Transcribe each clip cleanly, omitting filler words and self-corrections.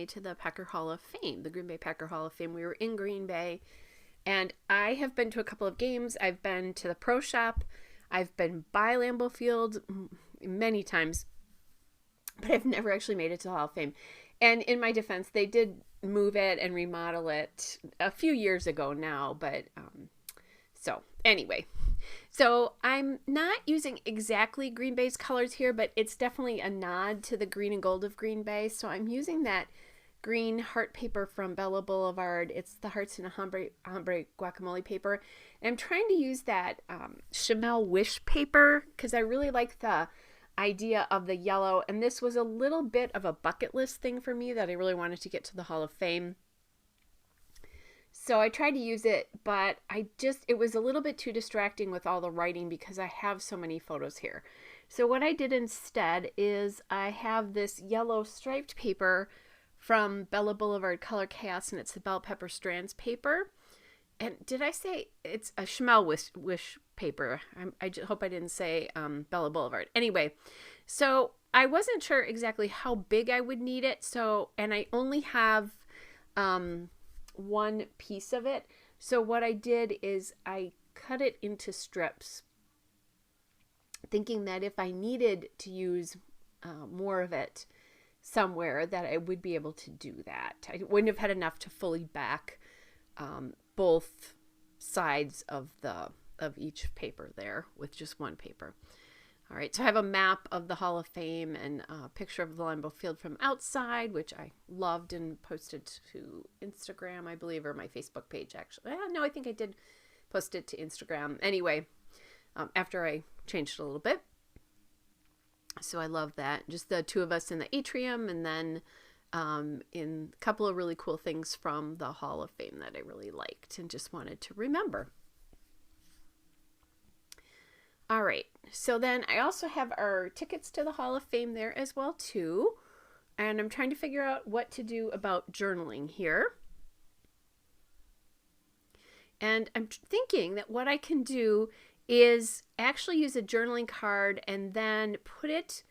Bay to the Packer Hall of Fame, the Green Bay Packer Hall of Fame. We were in Green Bay, and I have been to a couple of games. I've been to the Pro Shop. I've been by Lambeau Field many times, but I've never actually made it to the Hall of Fame. And in my defense, they did move it and remodel it a few years ago now, but so anyway. So I'm not using exactly Green Bay's colors here, but it's definitely a nod to the green and gold of Green Bay. So I'm using that green heart paper from Bella Boulevard. It's the Hearts in a Hombre guacamole paper. And I'm trying to use that Chamel Wish paper because I really like the idea of the yellow. And this was a little bit of a bucket list thing for me that I really wanted to get to the Hall of Fame. So I tried to use it, but it was a little bit too distracting with all the writing because I have so many photos here. So what I did instead is I have this yellow striped paper from Bella Boulevard Color Chaos, and it's the bell pepper strands paper. And did I say it's a Chamel Wish paper? I hope I didn't say Bella Boulevard. Anyway, so I wasn't sure exactly how big I would need it. And I only have one piece of it. So what I did is I cut it into strips, thinking that if I needed to use more of it somewhere, that I would be able to do that. I wouldn't have had enough to fully back both sides of each paper there with just one paper. All right, so I have a map of the Hall of Fame and a picture of the Lambeau Field from outside, which I loved and posted to Instagram, I believe, or my Facebook page, actually. No, I think I did post it to Instagram. Anyway, after I changed it a little bit. So I love that. Just the two of us in the atrium, and then in a couple of really cool things from the Hall of Fame that I really liked and just wanted to remember. All right, so then I also have our tickets to the Hall of Fame there as well too, and I'm trying to figure out what to do about journaling here. And I'm thinking that what I can do is actually use a journaling card and then put it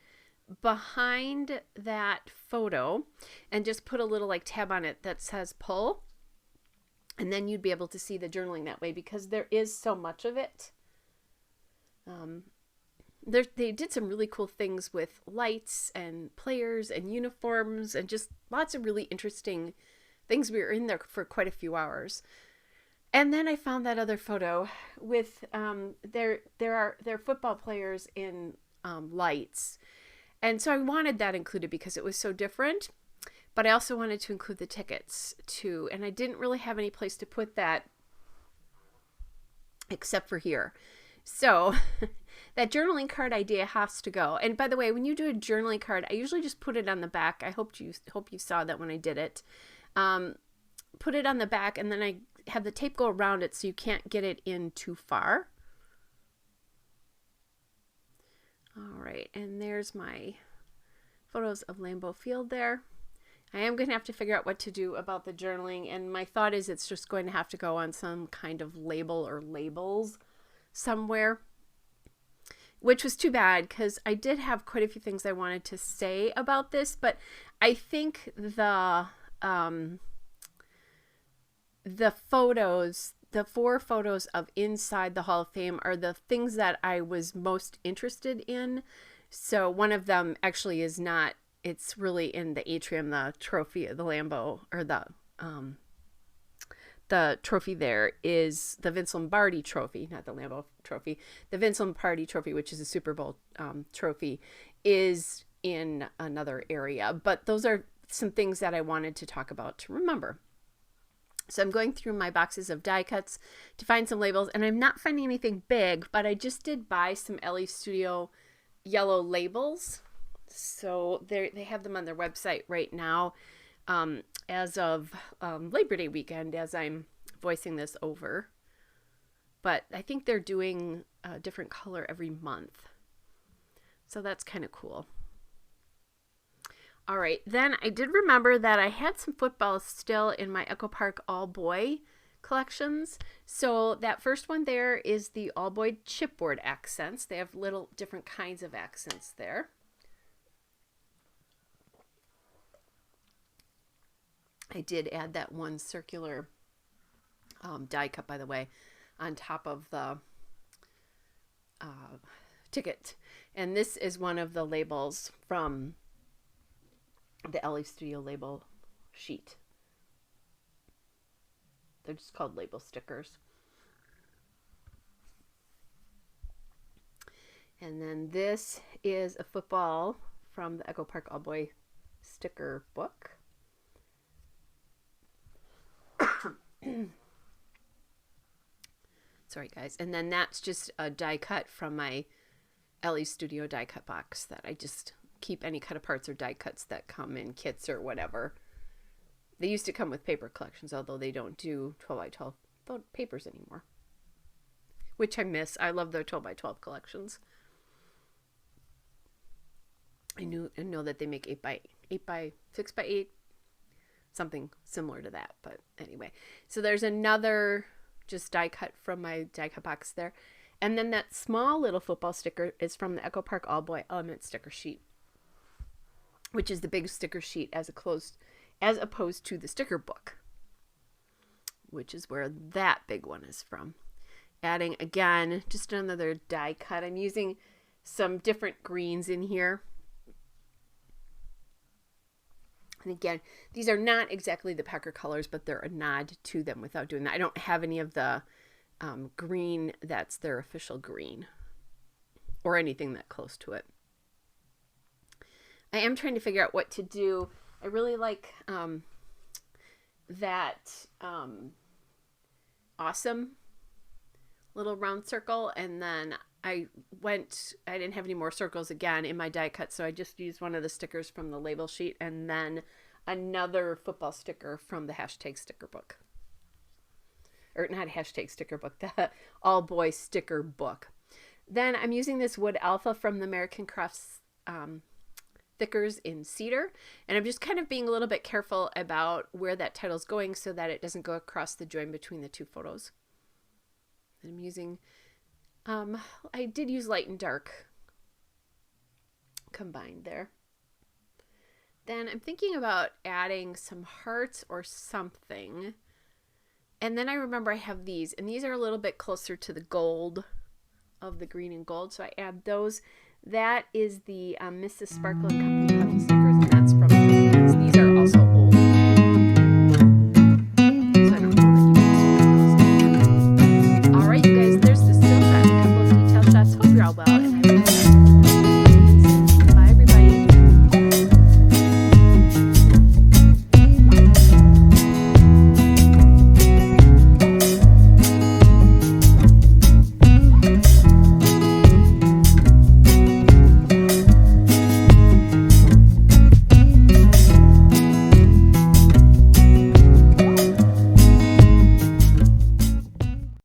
behind that photo and just put a little like tab on it that says pull, and then you'd be able to see the journaling that way because there is so much of it. They did some really cool things with lights and players and uniforms and just lots of really interesting things. We were in there for quite a few hours. And then I found that other photo with their football players in lights. And so I wanted that included because it was so different. But I also wanted to include the tickets too. And I didn't really have any place to put that except for here. So that journaling card idea has to go. And by the way, when you do a journaling card, I usually just put it on the back. I hope you saw that when I did it. Put it on the back, and then I have the tape go around it so you can't get it in too far. All right, and there's my photos of Lambeau Field there. I am going to have to figure out what to do about the journaling, and my thought is it's just going to have to go on some kind of label or labels somewhere, which was too bad because I did have quite a few things I wanted to say about this, but I think the photos, the 4 photos of inside the Hall of Fame are the things that I was most interested in. So one of them actually is not, it's really in the atrium, the trophy of the Lambeau, or the trophy there is the Vince Lombardi trophy, not the Lambeau trophy. The Vince Lombardi trophy, which is a Super Bowl trophy, is in another area. But those are some things that I wanted to talk about to remember. So I'm going through my boxes of die cuts to find some labels, and I'm not finding anything big, but I just did buy some LE Studio yellow labels. So they have them on their website right now. As of Labor Day weekend, as I'm voicing this over. But I think they're doing a different color every month. So that's kind of cool. All right, then I did remember that I had some footballs still in my Echo Park All Boy collections. So that first one there is the All Boy chipboard accents. They have little different kinds of accents there. I did add that one circular die cut, by the way, on top of the ticket. And this is one of the labels from the LA Studio label sheet. They're just called label stickers. And then this is a football from the Echo Park All Boy sticker book. Sorry, guys. And then that's just a die cut from my LA Studio die cut box that I just keep any cut aparts or die cuts that come in kits or whatever. They used to come with paper collections, although they don't do 12 by 12 papers anymore, which I miss. I love the 12 by 12 collections. I know that they make 8 by 6 by 8, something similar to that. But anyway, so there's another just die cut from my die cut box there. And then that small little football sticker is from the Echo Park All Boy Element sticker sheet, which is the big sticker sheet as opposed to the sticker book, which is where that big one is from. Adding, again, just another die cut. I'm using some different greens in here. And again, these are not exactly the Packer colors, but they're a nod to them without doing that. I don't have any of the green that's their official green or anything that close to it. I am trying to figure out what to do. I really like that awesome little round circle, and then I didn't have any more circles again in my die cut, so I just used one of the stickers from the label sheet and then another football sticker from the hashtag sticker book. Or not hashtag sticker book, the All Boy sticker book. Then I'm using this wood alpha from the American Crafts thickers in cedar, and I'm just kind of being a little bit careful about where that title's going so that it doesn't go across the join between the two photos. And I'm using I did use light and dark combined there. Then I'm thinking about adding some hearts or something. And then I remember I have these, and these are a little bit closer to the gold of the green and gold, so I add those. That is the Mrs. Sparkle and Company Puffy sticker.